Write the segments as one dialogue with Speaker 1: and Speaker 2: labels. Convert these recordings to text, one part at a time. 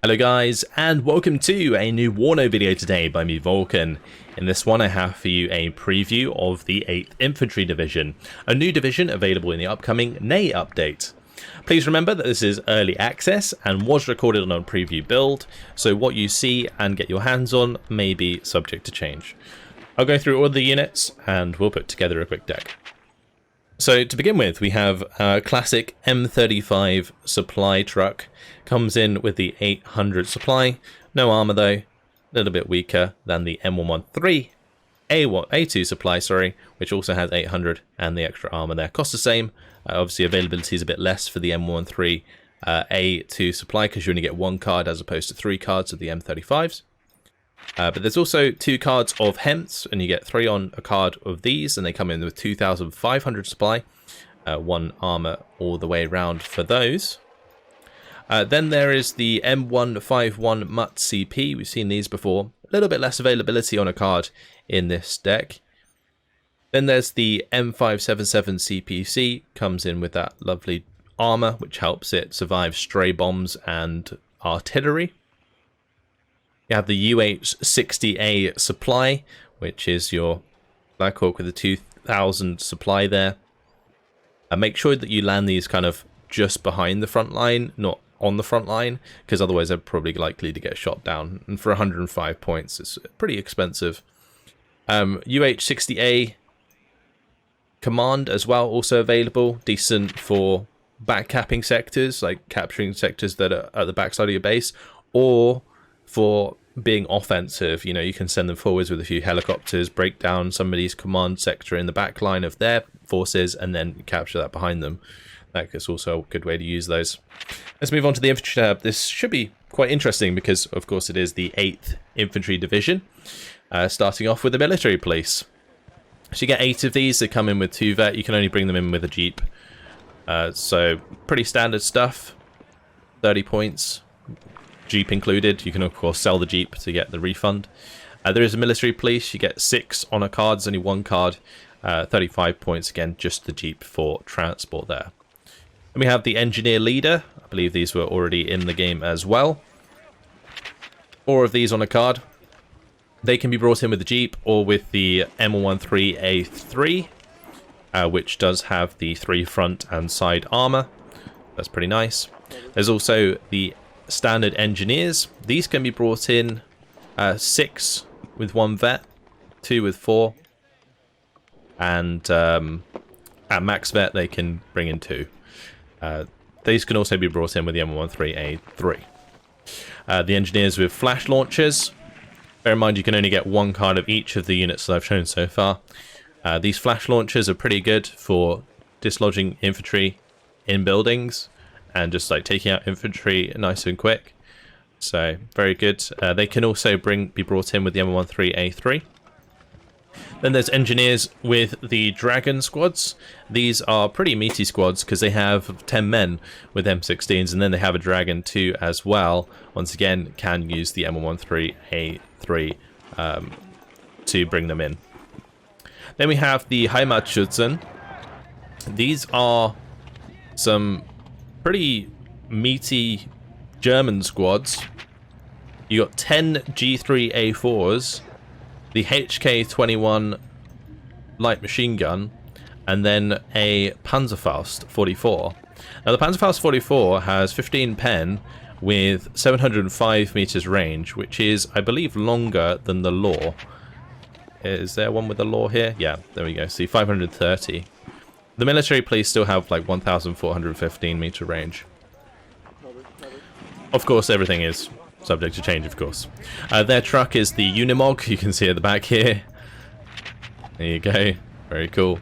Speaker 1: Hello guys, and welcome to a new WARNO video today by me, Vulcan. In this one I have for you a preview of the 8th Infantry Division, a new division available in the upcoming Nay update. Please remember that this is early access and was recorded on a preview build, so what you see and get your hands on may be subject to change. I'll go through all the units and we'll put together a quick deck. So to begin with, we have a classic M35 supply truck. Comes in with the 800 supply, no armor though, a little bit weaker than the M113 A2 supply, which also has 800 and the extra armor there. Costs the same, obviously availability is a bit less for the M113 A2 supply because you only get one card as opposed to 3 cards of the M35s. But there's also 2 cards of Hemps, and you get 3 on a card of these, and they come in with 2,500 supply, 1 armor all the way around for those. Then there is the M151 Mutt CP. We've seen these before. A little bit less availability on a card in this deck. Then there's the M577 CPC. Comes in with that lovely armor, which helps it survive stray bombs and artillery. You have the UH-60A supply, which is your Black Hawk with a 2,000 supply there. Make sure that you land these kind of just behind the front line, not on the front line, because otherwise they're probably likely to get shot down. And for 105 points, it's pretty expensive. UH-60A command as well, also available. Decent for back-capping sectors, like capturing sectors that are at the backside of your base, or for being offensive. You know, you can send them forwards with a few helicopters, break down somebody's command sector in the back line of their forces, and then capture that behind them. That's also a good way to use those. Let's move on to the infantry tab. This should be quite interesting because, of course, it is the 8th Infantry Division. Starting off with the military police. So you get 8 of these. They come in with 2 vet. You can only bring them in with a jeep. So pretty standard stuff. 30 points. Jeep included. You can, of course, sell the jeep to get the refund. There is a military police. You get 6 on a card. There's only 1 card. 35 points. Again, just the jeep for transport there. And we have the engineer leader. I believe these were already in the game as well. 4 of these on a card. They can be brought in with the jeep or with the M113A3, which does have the 3 front and side armor. That's pretty nice. There's also the standard engineers. These can be brought in 6 with 1 vet, 2 with 4, and at max vet they can bring in 2. These can also be brought in with the M113A3. The engineers with flash launchers. Bear in mind you can only get 1 card of each of the units that I've shown so far. These flash launchers are pretty good for dislodging infantry in buildings and just like taking out infantry nice and quick. So very good. They can also be brought in with the M113A3. Then there's engineers with the Dragon squads. These are pretty meaty squads because they have 10 men with M16s, and then they have a Dragon 2 as well. Once again, can use the M113A3 to bring them in. Then we have the Heimatschützen. These are some pretty meaty German squads. You got 10 G3A4s, the HK-21 light machine gun, and then a Panzerfaust 44. Now the Panzerfaust 44 has 15 pen with 705 meters range, which is, I believe, longer than the Law. Is there one with the Law here? Yeah, there we go. See, 530. The military police still have like 1,415 meter range. Of course, everything is subject to change, of course. Their truck is the Unimog. You can see at the back here. There you go. Very cool.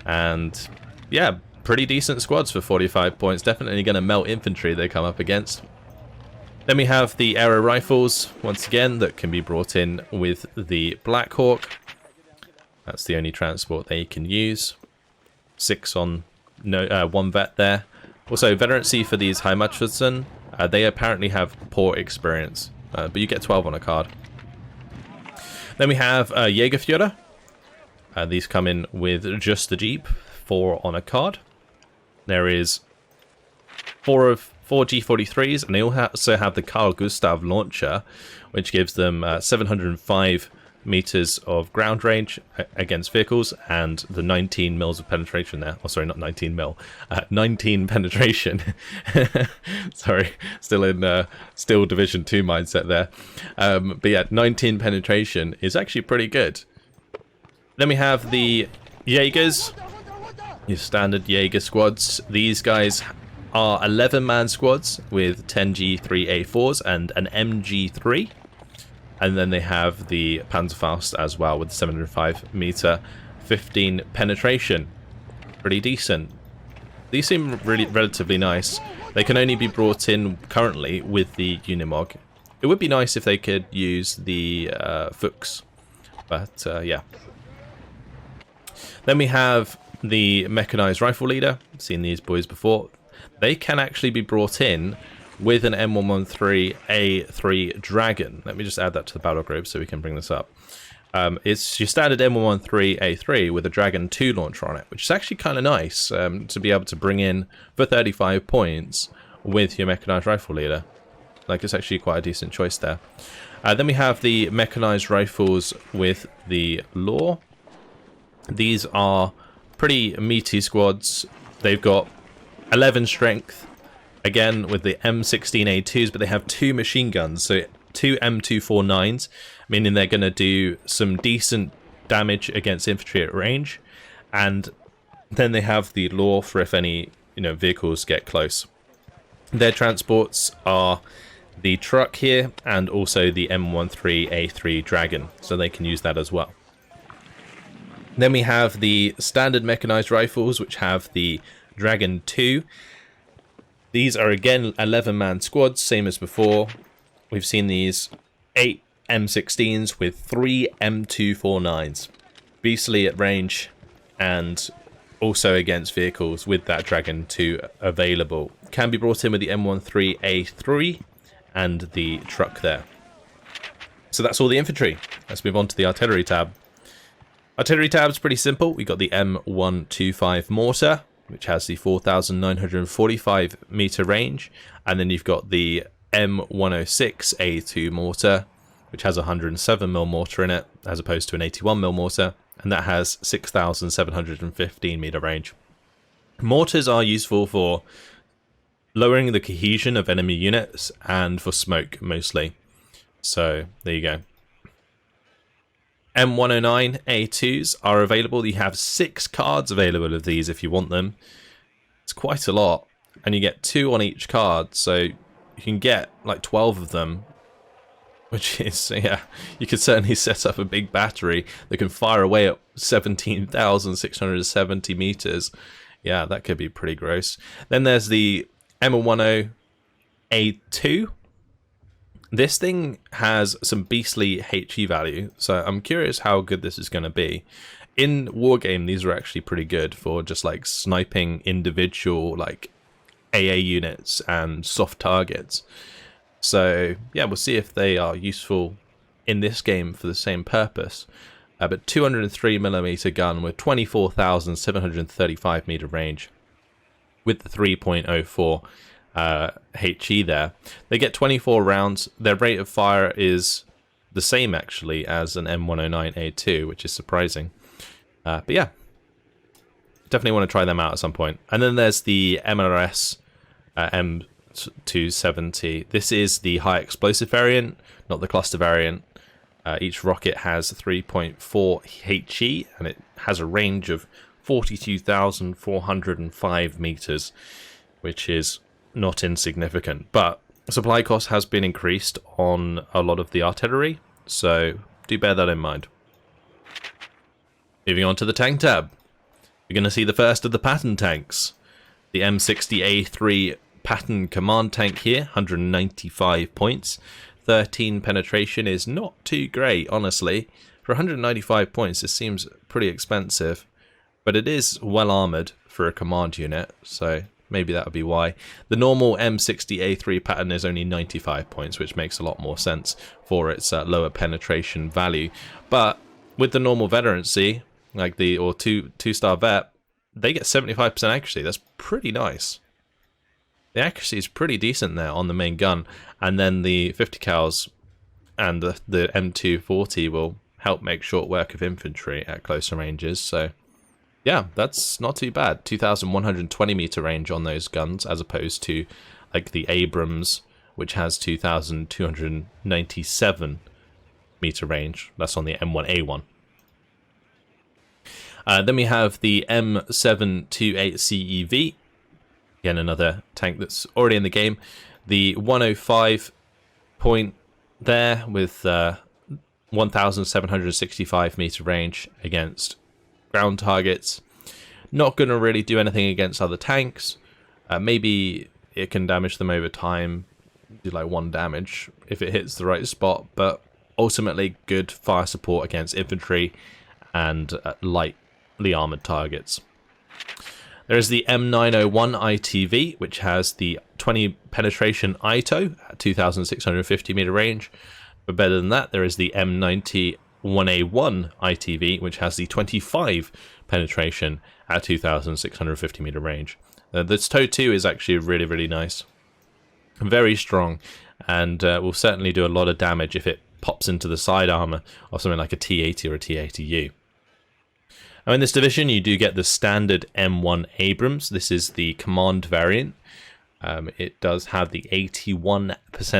Speaker 1: And yeah, pretty decent squads for 45 points. Definitely going to melt infantry they come up against. Then we have the arrow rifles, once again, that can be brought in with the Black Hawk. That's the only transport they can use. 6 on 1 vet there. Also, veterancy for these Heimatschützen. They apparently have poor experience, but you get 12 on a card. Then we have Jägerführer. These come in with just the jeep, 4 on a card. There is 4 4 G43s, and they also have the Carl Gustav launcher, which gives them 705 meters of ground range against vehicles, and the 19 mils of penetration there. Oh, sorry, not 19 mil, 19 penetration. Sorry, still in still Division 2 mindset there. But yeah, 19 penetration is actually pretty good. Then we have the Jaegers, your standard Jaeger squads. These guys are 11-man squads with 10 G3A4s and an MG3. And then they have the Panzerfaust as well with 705 meter, 15 penetration. Pretty decent. These seem really relatively nice. They can only be brought in currently with the Unimog. It would be nice if they could use the Fuchs, but yeah. Then we have the Mechanized Rifle Leader. I've seen these boys before. They can actually be brought in with an M113A3 Dragon. Let me just add that to the battle group so we can bring this up. It's your standard M113A3 with a Dragon 2 launcher on it, which is actually kind of nice to be able to bring in for 35 points with your Mechanized Rifle Leader. Like, it's actually quite a decent choice there. Then we have the Mechanized Rifles with the Law. These are pretty meaty squads. They've got 11 strength, again with the M16A2s, but they have 2 machine guns, so 2 M249s, meaning they're going to do some decent damage against infantry at range, and then they have the Law for if any vehicles get close. Their transports are the truck here and also the M13A3 Dragon, so they can use that as well. Then we have the standard mechanized rifles, which have the Dragon 2. These are again 11-man squads, same as before. We've seen these 8 M16s with 3 M249s. Beastly at range and also against vehicles with that Dragon 2 available. Can be brought in with the M13A3 and the truck there. So that's all the infantry. Let's move on to the artillery tab. Artillery tab is pretty simple. We've got the M125 mortar, which has the 4,945 meter range, and then you've got the M106A2 mortar, which has a 107mm mortar in it, as opposed to an 81mm mortar, and that has 6,715 meter range. Mortars are useful for lowering the cohesion of enemy units and for smoke mostly. So there you go. M109A2s are available. You have 6 cards available of these if you want them. It's quite a lot, and you get 2 on each card, so you can get like 12 of them, which is, yeah, you could certainly set up a big battery that can fire away at 17,670 meters. Yeah, that could be pretty gross. Then there's the M110A2. This thing has some beastly HE value, so I'm curious how good this is going to be. In Wargame, these are actually pretty good for just like sniping individual like AA units and soft targets. So yeah, we'll see if they are useful in this game for the same purpose. But 203mm gun with 24,735 meter range with the 3.04 HE there. They get 24 rounds. Their rate of fire is the same actually as an M109A2, which is surprising. But yeah, definitely want to try them out at some point. And then there's the MRS M270. This is the high explosive variant, not the cluster variant. Each rocket has 3.4 HE, and it has a range of 42,405 meters, which is not insignificant. But supply cost has been increased on a lot of the artillery, so do bear that in mind. Moving on to the tank tab. You're going to see the first of the Patton tanks. The M60A3 Patton command tank here, 195 points. 13 penetration is not too great, honestly. For 195 points, this seems pretty expensive. But it is well armoured for a command unit, so maybe that would be why. The normal M60A3 Patton is only 95 points, which makes a lot more sense for its lower penetration value. But with the normal veterancy, like the two-star vet, they get 75% accuracy. That's pretty nice. The accuracy is pretty decent there on the main gun, and then the 50 cals and the M240 will help make short work of infantry at closer ranges. So yeah, that's not too bad. 2,120 meter range on those guns, as opposed to like the Abrams, which has 2,297 meter range. That's on the M1A1. Then we have the M728 CEV. Again, another tank that's already in the game. The 105 point there with 1,765 meter range against ground targets. Not going to really do anything against other tanks. Maybe it can damage them over time, do like 1 damage if it hits the right spot, but ultimately good fire support against infantry and lightly armored targets. There is the M901 ITV, which has the 20 penetration ITO at 2,650 meter range. But better than that, there is the M90 1A1 ITV, which has the 25 penetration at 2,650 meter range. This TOW 2 is actually really, really nice. Very strong, and will certainly do a lot of damage if it pops into the side armor of something like a T80 or a T80U. Now in this division, you do get the standard M1 Abrams. This is the command variant. It does have the 81%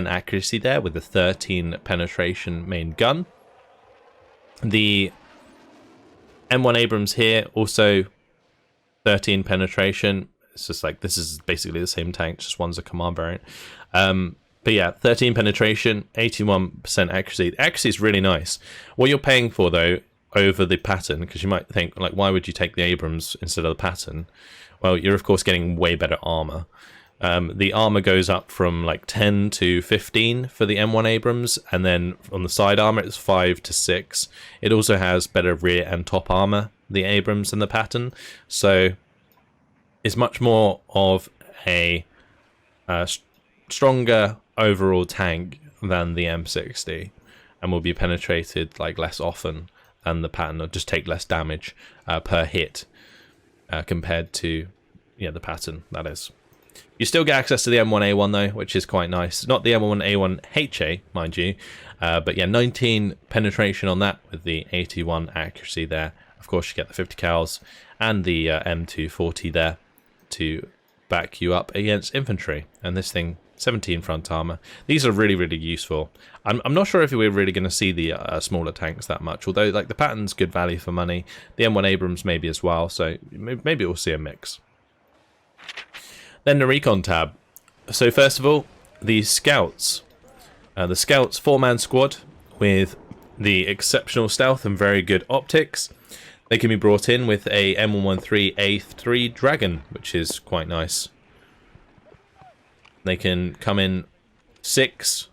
Speaker 1: accuracy there with the 13 penetration main gun. The M1 Abrams here, also 13 penetration. It's just like, this is basically the same tank, just one's a command variant. But yeah, 13 penetration, 81% accuracy. The accuracy is really nice. What you're paying for, though, over the pattern, because you might think, like, why would you take the Abrams instead of the pattern? Well, you're, of course, getting way better armor. The armor goes up from like 10 to 15 for the M1 Abrams, and then on the side armor it's 5 to 6. It also has better rear and top armor, the Abrams and the pattern, so it's much more of a stronger overall tank than the M60, and will be penetrated like less often than the pattern, or just take less damage per hit compared to the pattern, that is. You still get access to the M1A1 though, which is quite nice. Not the M1A1 HA, mind you, but yeah, 19 penetration on that with the 81 accuracy there. Of course, you get the 50 cals and the M240 there to back you up against infantry. And this thing, 17 front armor. These are really, really useful. I'm not sure if we're really going to see the smaller tanks that much, although like the pattern's good value for money. The M1 Abrams maybe as well, so maybe we'll see a mix. Then the recon tab. So first of all, the scouts. The scouts 4-man squad with the exceptional stealth and very good optics. They can be brought in with a M113A3 Dragon, which is quite nice. They can come in 6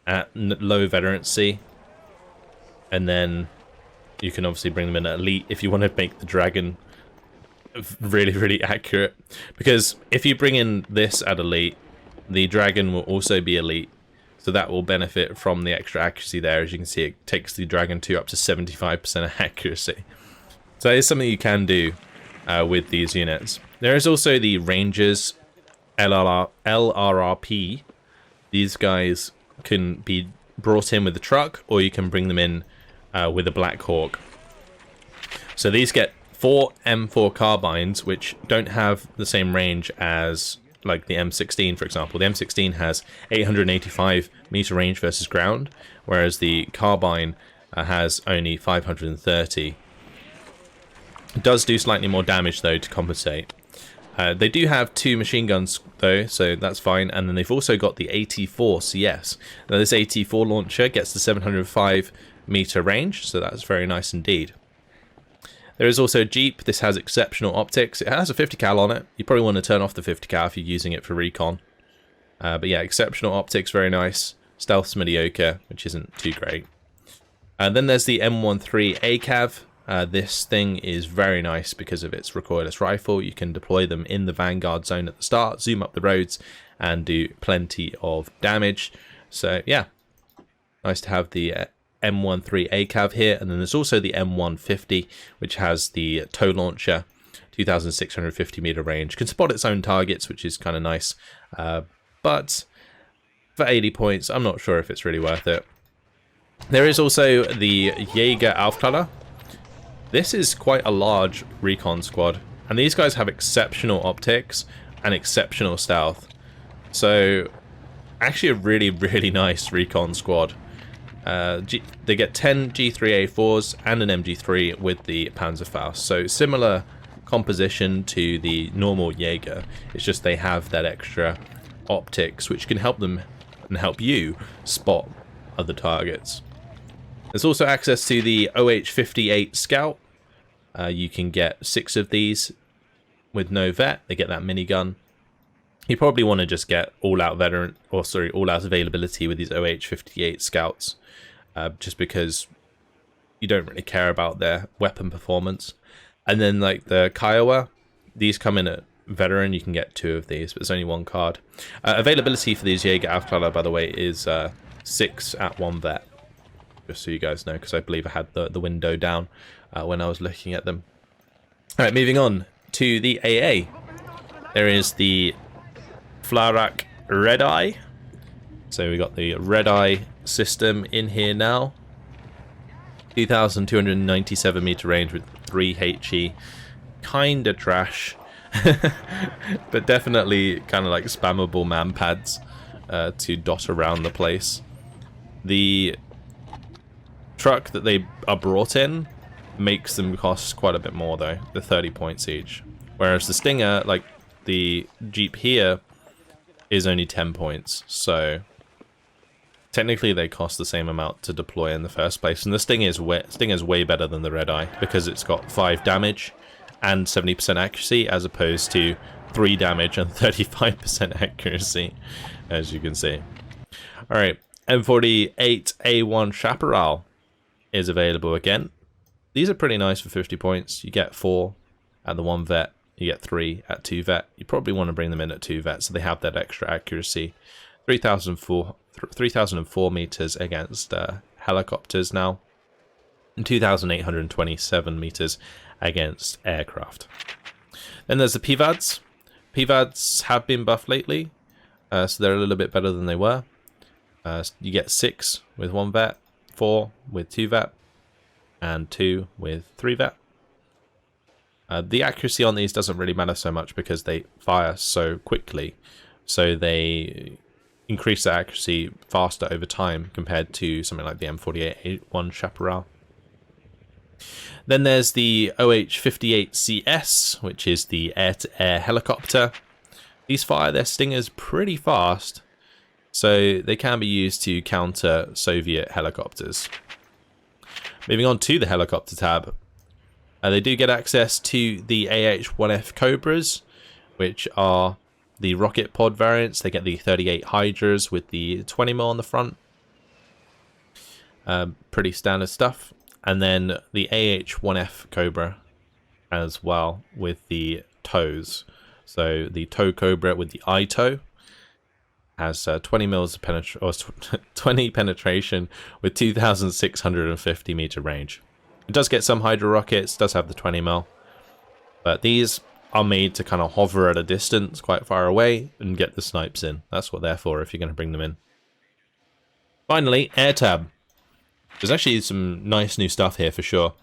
Speaker 1: at low veterancy, and then you can obviously bring them in at elite if you want to make the Dragon really, really accurate, because if you bring in this at elite, the Dragon will also be elite, so that will benefit from the extra accuracy there. As you can see, it takes the Dragon 2 up to 75% accuracy, so it's something you can do with these units. There is also the Rangers LRRP. These guys can be brought in with the truck, or you can bring them in with a Black Hawk. So these get 4 M4 carbines, which don't have the same range as like the M16, for example. The M16 has 885 meter range versus ground, whereas the carbine has only 530. It does do slightly more damage though to compensate. They do have 2 machine guns though, so that's fine, and then they've also got the AT4 CS. Now this AT4 launcher gets the 705 meter range, so that's very nice indeed. There is also a Jeep. This has exceptional optics. It has a 50 cal on it. You probably want to turn off the 50 cal if you're using it for recon. But yeah, exceptional optics, very nice. Stealth's mediocre, which isn't too great. And then there's the M13 ACAV. This thing is very nice because of its recoilless rifle. You can deploy them in the vanguard zone at the start, zoom up the roads, and do plenty of damage. So yeah, nice to have the M13 ACAV here. And then there's also the M150, which has the tow launcher, 2,650 meter range. Can spot its own targets, which is kind of nice. But for 80 points, I'm not sure if it's really worth it. There is also the Jaeger Aufklärer. This is quite a large recon squad, and these guys have exceptional optics and exceptional stealth. So, actually a really, really nice recon squad. They get 10 G3A4s and an MG3 with the Panzerfaust. So, similar composition to the normal Jaeger. It's just they have that extra optics, which can help them and help you spot other targets. There's also access to the OH-58 Scout. You can get 6 of these with no vet. They get that minigun. You probably want to just get all-out veteran, or sorry, all-out availability with these OH-58 Scouts, just because you don't really care about their weapon performance. And then like the Kiowa, these come in at veteran. You can get 2 of these, but there's only 1 card. Availability for these Jaeger Aufklärer, by the way, is 6 at 1 vet. Just so you guys know, because I believe I had the window down when I was looking at them. Alright, moving on to the AA. There is the Flak Red Eye. So we got the Red Eye system in here now. 2,297 meter range with 3 HE. Kinda trash. But definitely kind of like spammable man pads to dot around the place. The truck that they are brought in makes them cost quite a bit more though, the 30 points each. Whereas the Stinger, like the Jeep here, is only 10 points. So technically they cost the same amount to deploy in the first place. And the Stinger's way better than the Red Eye because it's got 5 damage and 70% accuracy as opposed to 3 damage and 35% accuracy, as you can see. Alright, M48A1 Chaparral is available again. These are pretty nice for 50 points. You get 4 at the 1 vet, you get 3 at 2 vet. You probably want to bring them in at 2 vet so they have that extra accuracy. 3,004 meters against helicopters now, and 2,827 meters against aircraft. Then there's the PVADs. PVADs have been buffed lately, so they're a little bit better than they were. You get 6 with 1 vet, 4 with 2 vet, and 2 with 3 vet. The accuracy on these doesn't really matter so much because they fire so quickly, so they increase their accuracy faster over time compared to something like the M48A1 Chaparral. Then there's the OH-58CS, which is the air-to-air helicopter. These fire their Stingers pretty fast, so they can be used to counter Soviet helicopters. Moving on to the helicopter tab. They do get access to the AH-1F Cobras, which are the rocket pod variants. They get the 38 Hydras with the 20mm on the front. Pretty standard stuff. And then the AH-1F Cobra as well with the tows. So the tow Cobra with the I-tow has 20 mils of 20 penetration with 2,650 meter range. It does get some Hydra rockets, does have the 20mm, but these are made to kind of hover at a distance quite far away and get the snipes in. That's what they're for if you're going to bring them in. Finally, air tab. There's actually some nice new stuff here for sure.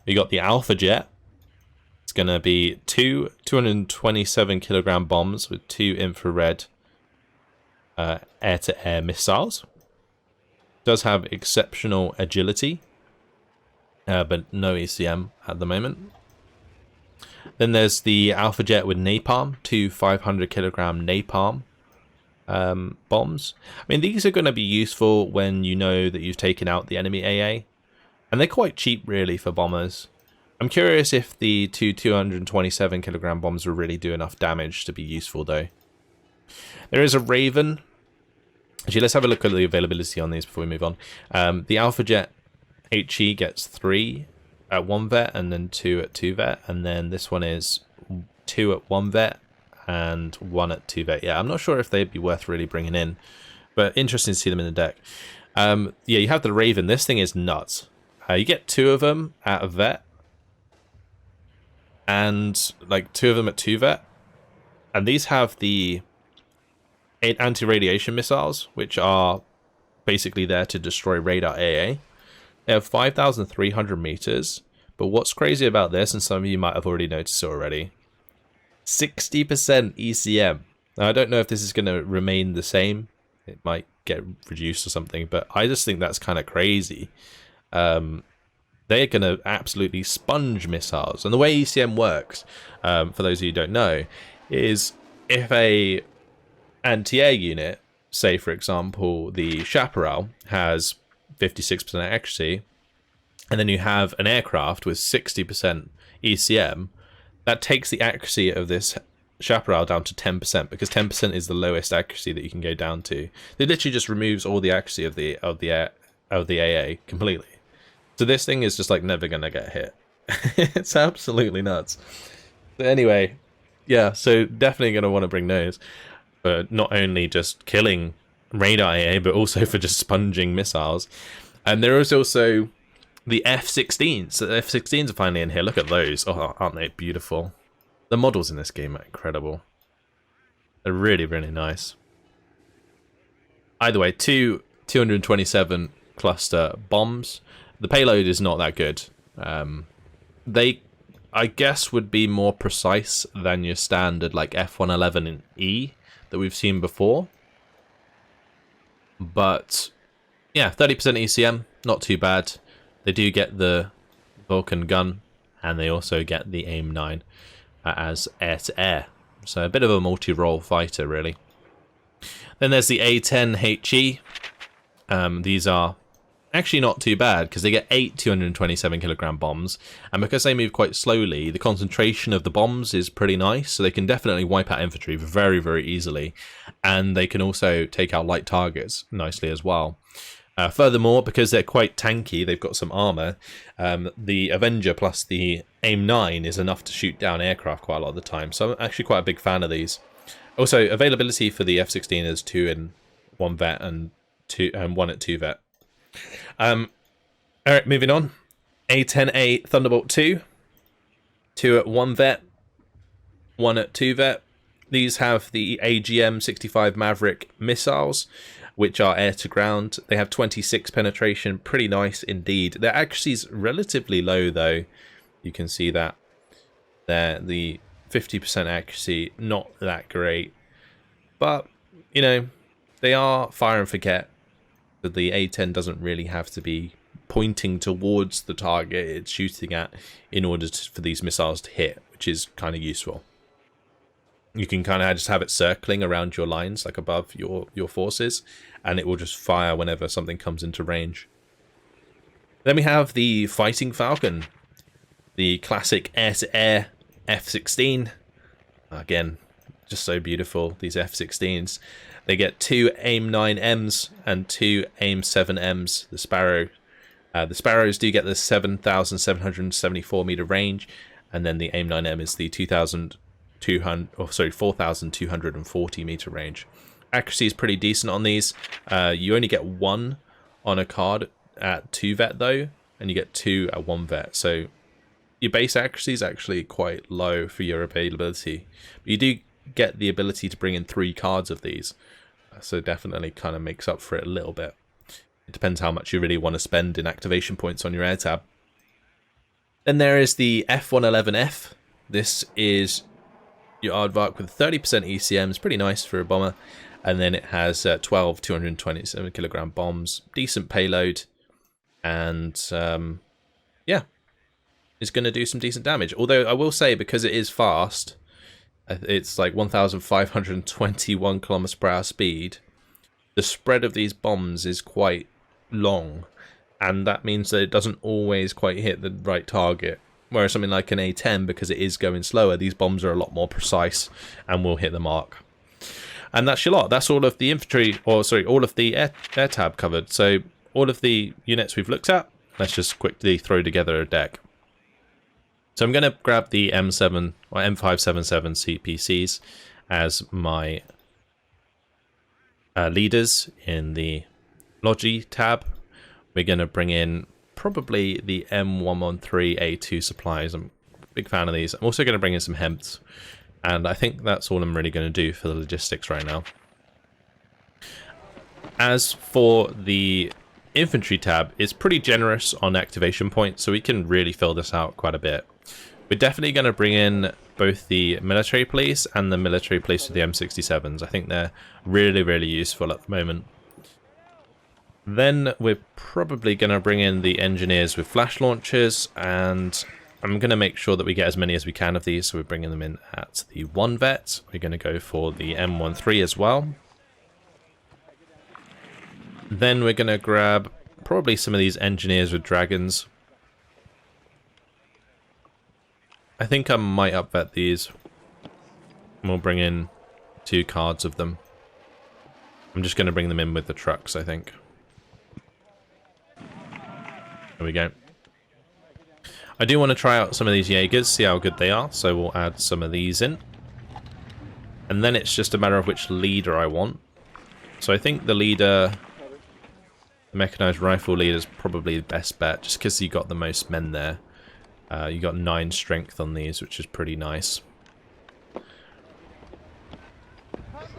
Speaker 1: You got the Alpha Jet. It's going to be 2 227 kilogram bombs with 2 infrared air-to-air missiles. Does have exceptional agility, but no ECM at the moment. Then there's the Alpha Jet with napalm, 2 500 kilogram napalm bombs. I mean, these are going to be useful when you know that you've taken out the enemy AA, and they're quite cheap really for bombers. I'm curious if the 2 227 kilogram bombs will really do enough damage to be useful though. There is a Raven. Actually, let's have a look at the availability on these before we move on. The Alpha Jet HE gets 3 at 1 vet and then 2 at 2 vet, and then this one is 2 at 1 vet and 1 at 2 vet. Yeah, I'm not sure if they'd be worth really bringing in, but interesting to see them in the deck. Yeah, you have the Raven. This thing is nuts. You get 2 of them at a vet, and like 2 of them at 2-vet. And these have the anti-radiation missiles, which are basically there to destroy radar AA. They have 5,300 meters, but what's crazy about this, and some of you might have already noticed it already, 60% ECM. Now, I don't know if this is going to remain the same. It might get reduced or something, but I just think that's kind of crazy. They're going to absolutely sponge missiles. And the way ECM works, for those of you who don't know, is if a anti-air unit, say for example the Chaparral, has 56% accuracy, and then you have an aircraft with 60% ECM, that takes the accuracy of this Chaparral down to 10%, because 10% is the lowest accuracy that you can go down to. It literally just removes all the accuracy of the AA completely. So this thing is just like never gonna get hit. It's absolutely nuts. But anyway, yeah, so definitely gonna want to bring those, but not only just killing radar AA, but also for just sponging missiles. And there is also the F-16s. So the F-16s are finally in here. Look at those. Oh, aren't they beautiful? The models in this game are incredible. They're really, really nice. Either way, 227 cluster bombs. The payload is not that good. They, I guess, would be more precise than your standard like F-111E that we've seen before. But yeah, 30% ECM, not too bad. They do get the Vulcan gun, and they also get the AIM-9 as air-to-air. So a bit of a multi-role fighter, really. Then there's the A10HE. These are actually not too bad, because they get 8 227 kilogram bombs, and because they move quite slowly, the concentration of the bombs is pretty nice, so they can definitely wipe out infantry very, very easily, and they can also take out light targets nicely as well. Furthermore, because they're quite tanky, they've got some armor, the Avenger plus the AIM-9 is enough to shoot down aircraft quite a lot of the time, so I'm actually quite a big fan of these. Also, availability for the F-16 is 2 in 1 vet and 1 at 2 vet. Alright, moving on. A10A Thunderbolt 2. 2 at 1 vet. 1 at 2 vet. These have the AGM-65 Maverick missiles, which are air-to-ground. They have 26 penetration. Pretty nice indeed. Their accuracy is relatively low, though. You can see that there. The 50% accuracy, not that great. But, you know, they are fire and forget. But the A10 doesn't really have to be pointing towards the target it's shooting at in order for these missiles to hit, which is kind of useful. You can kind of just have it circling around your lines, like above your forces, and it will just fire whenever something comes into range. Then we have the Fighting Falcon, the classic air-to-air F-16. Again, just so beautiful, these F-16s. They get 2 AIM-9Ms and 2 AIM-7Ms, the Sparrow. The Sparrows do get the 7,774 meter range, and then the AIM-9M is the 4,240 meter range. Accuracy is pretty decent on these. You only get 1 on a card at 2 vet though, and you get 2 at 1 vet. So your base accuracy is actually quite low for your availability. But you do get the ability to bring in 3 cards of these, so definitely kind of makes up for it a little bit. It depends how much you really want to spend in activation points on your air tab. Then there is the F-111F. This is your aardvark with 30% ECM. It's pretty nice for a bomber. And then it has 12 227 kilogram bombs, decent payload, and yeah, it's going to do some decent damage. Although I will say, because it is fast, it's like 1,521 kilometers per hour speed. The spread of these bombs is quite long, and that means that it doesn't always quite hit the right target. Whereas something like an A10, because it is going slower, these bombs are a lot more precise and will hit the mark. And that's your lot. That's all of the infantry, or sorry, all of the air tab covered. So all of the units we've looked at, let's just quickly throw together a deck. So I'm going to grab the M7 or M577 CPCs as my leaders in the Logi tab. We're going to bring in probably the M113A2 supplies. I'm Big fan of these. I'm also going to bring in some Hemps. And I think that's all I'm really going to do for the logistics right now. As for the infantry tab, it's pretty generous on activation points, so we can really fill this out quite a bit. We're definitely going to bring in both the military police and the military police with the M67s. I think they're really, really useful at the moment. Then we're probably going to bring in the engineers with flash launchers, and I'm going to make sure that we get as many as we can of these, so we're bringing them in at the 1 vet. We're going to go for the M13 as well. Then we're going to grab probably some of these engineers with dragons. I think I might up-vet these. We'll bring in 2 cards of them. I'm just going to bring them in with the trucks, I think. There we go. I do want to try out some of these Jaegers, see how good they are, so we'll add some of these in. And then it's just a matter of which leader I want. So I think the leader, the mechanized rifle leader, is probably the best bet, just because you got the most men there. You got 9 strength on these, which is pretty nice.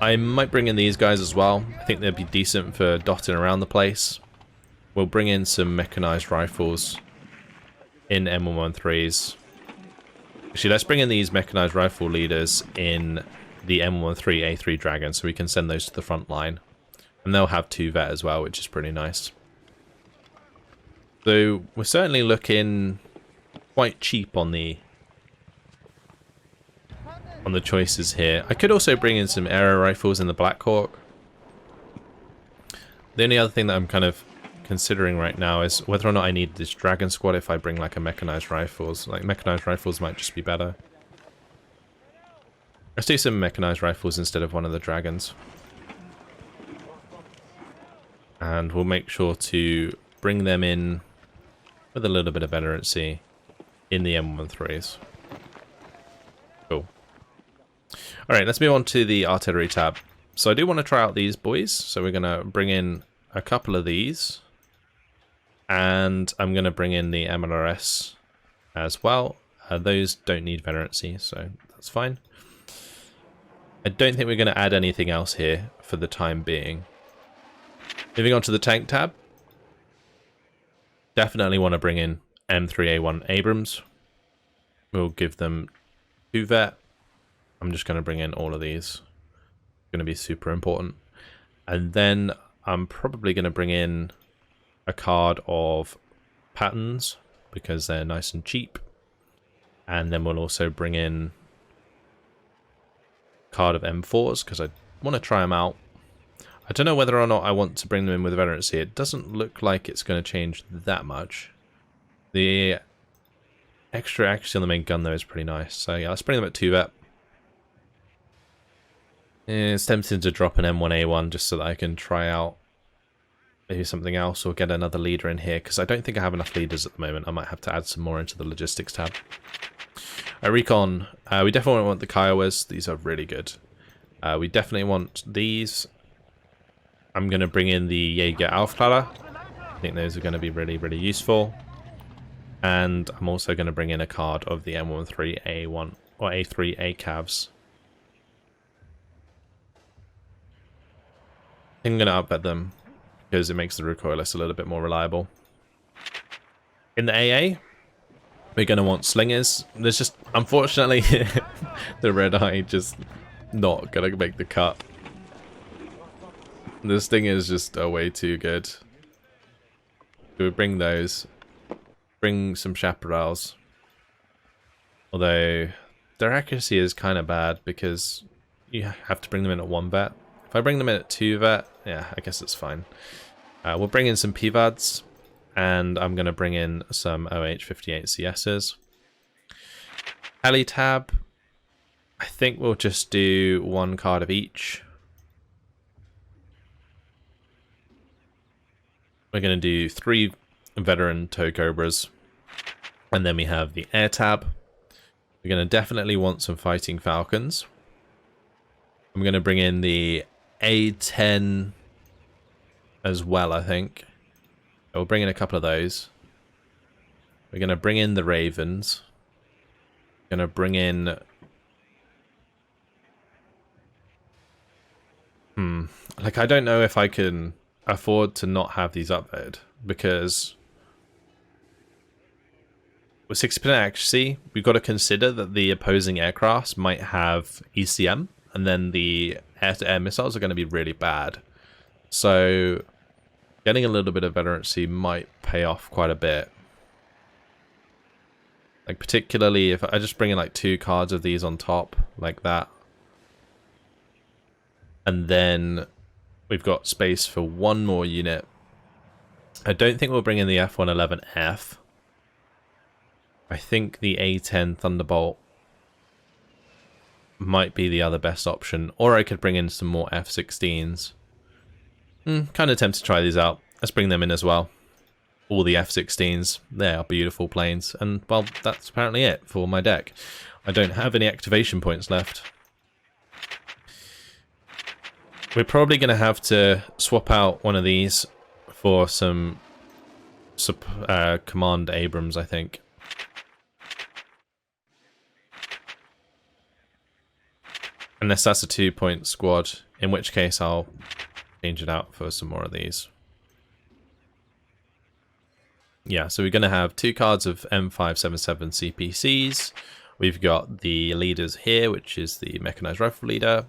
Speaker 1: I might bring in these guys as well. I think they'd be decent for dotting around the place. We'll bring in some mechanized rifles in M113s. Actually, let's bring in these mechanized rifle leaders in the M13 A3 Dragon, so we can send those to the front line. And they'll have 2 vet as well, which is pretty nice. So we're certainly looking quite cheap on the choices here. I could also bring in some aero rifles in the Black Hawk. The only other thing that I'm kind of considering right now is whether or not I need this Dragon Squad if I bring like a mechanized rifles. Like mechanized rifles might just be better. Let's do some mechanized rifles instead of one of the dragons. And we'll make sure to bring them in with a little bit of veterancy in the M13s. Cool. Alright, let's move on to the artillery tab. So I do want to try out these boys. So we're going to bring in a couple of these. And I'm going to bring in the MLRS as well. Those don't need veterancy, so that's fine. I don't think we're going to add anything else here for the time being. Moving on to the tank tab. Definitely want to bring in M3A1 Abrams. We'll give them 2 vet. I'm just going to bring in all of these. Going to be super important. And then I'm probably going to bring in a card of patterns because they're nice and cheap. And then we'll also bring in a card of M4s because I want to try them out. I don't know whether or not I want to bring them in with veterancy. It doesn't look like it's going to change that much. The extra accuracy on the main gun though is pretty nice. So yeah, let's bring them at 2 vet. It's tempting to drop an M1A1 just so that I can try out maybe something else or get another leader in here, because I don't think I have enough leaders at the moment. I might have to add some more into the logistics tab. Recon. We definitely want the Kiowas. These are really good. We definitely want these. I'm going to bring in the Jaeger Aufklärer. I think those are going to be really, really useful. And I'm also going to bring in a card of the M13A1 or A3 ACAVs. I'm going to up-bet them because it makes the recoilless a little bit more reliable. In the AA, we're going to want slingers. There's just, unfortunately, the red eye just not going to make the cut. This thing is just way too good. So we bring those. Bring some chaparrals. Although their accuracy is kind of bad because you have to bring them in at 1 vet. If I bring them in at 2 vet, yeah, I guess it's fine. We'll bring in some PVADs, and I'm going to bring in some OH58 CSs. Heli tab, I think we'll just do 1 card of each. We're going to do 3 veteran tow cobras, and then we have the air tab. We're going to definitely want some fighting falcons. I'm going to bring in the A10 as well, I think. We'll bring in a couple of those. We're going to bring in the ravens. Gonna bring in... Like, I don't know if I can afford to not have these upvoted, because with 60% accuracy, we've got to consider that the opposing aircrafts might have ECM, and then the air-to-air missiles are going to be really bad. So getting a little bit of veterancy might pay off quite a bit. Like, particularly if I just bring in like 2 cards of these on top, like that. And then we've got space for 1 more unit. I don't think we'll bring in the F111F. I think the A10 Thunderbolt might be the other best option. Or I could bring in some more F16s. Kind of tempted to try these out. Let's bring them in as well. All the F16s. They are beautiful planes. And, well, that's apparently it for my deck. I don't have any activation points left. We're probably going to have to swap out one of these for some Command Abrams, I think. Unless that's a 2-point squad, in which case I'll change it out for some more of these. Yeah, so we're going to have 2 cards of M577 CPCs. We've got the leaders here, which is the Mechanized Rifle Leader.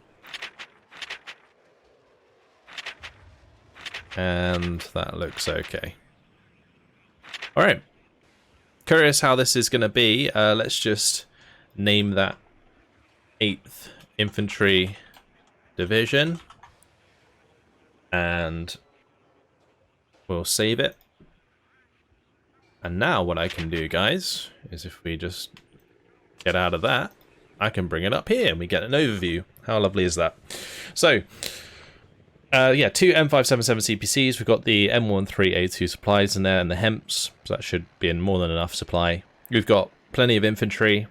Speaker 1: And that looks okay. Alright. Curious how this is going to be. Let's just name that 8th Infantry Division. And we'll save it. And now what I can do, guys, is if we just get out of that, I can bring it up here and we get an overview. How lovely is that? So... yeah, 2 M577 CPCs. We've got the M13A2 supplies in there and the HEMPs, so that should be in more than enough supply. We've got plenty of infantry.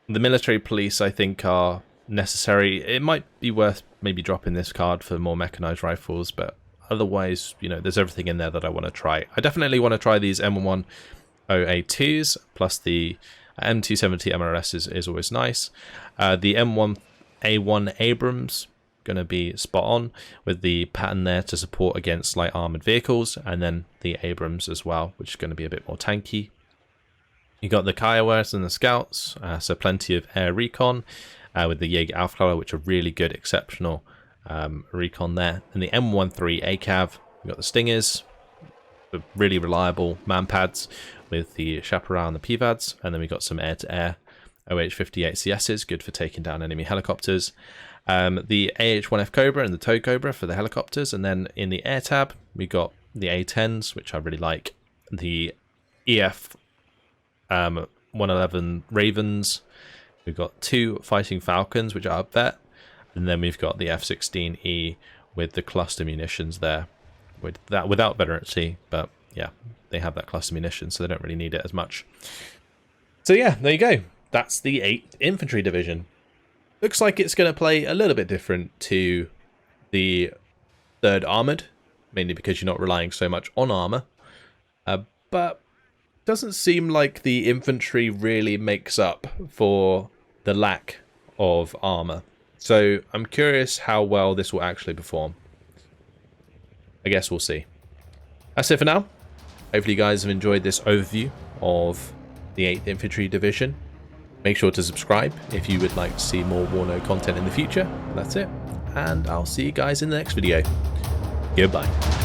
Speaker 1: The military police, I think, are necessary. It might be worth maybe dropping this card for more mechanized rifles, but otherwise, you know, there's everything in there that I want to try. I definitely want to try these M10A2s, plus the M270 MRS is always nice. The M1A1 Abrams, going to be spot on with the pattern there to support against light armored vehicles, and then the Abrams as well, which is going to be a bit more tanky. You got the Kiowas and the Scouts, so plenty of air recon with the Jaeger Aufklärer, which are really good, exceptional recon there. And the M13 ACAV, we got the Stingers, the really reliable man pads with the Chaparral and the PVADs, and then we got some air-to-air OH-58 CSs, good for taking down enemy helicopters. The AH-1F Cobra and the Tow Cobra for the helicopters, and then in the air tab we got the A-10s, which I really like, the EF 111 Ravens, we've got 2 Fighting Falcons, which are up there, and then we've got the F-16E with the cluster munitions there, with that without veterancy, but yeah, they have that cluster munition, so they don't really need it as much. So yeah, there you go. That's the 8th Infantry Division. Looks like it's going to play a little bit different to the 3rd Armoured, mainly because you're not relying so much on armour. But doesn't seem like the infantry really makes up for the lack of armour. So I'm curious how well this will actually perform. I guess we'll see. That's it for now. Hopefully you guys have enjoyed this overview of the 8th Infantry Division. Make sure to subscribe if you would like to see more WARNO content in the future. That's it, and I'll see you guys in the next video. Goodbye.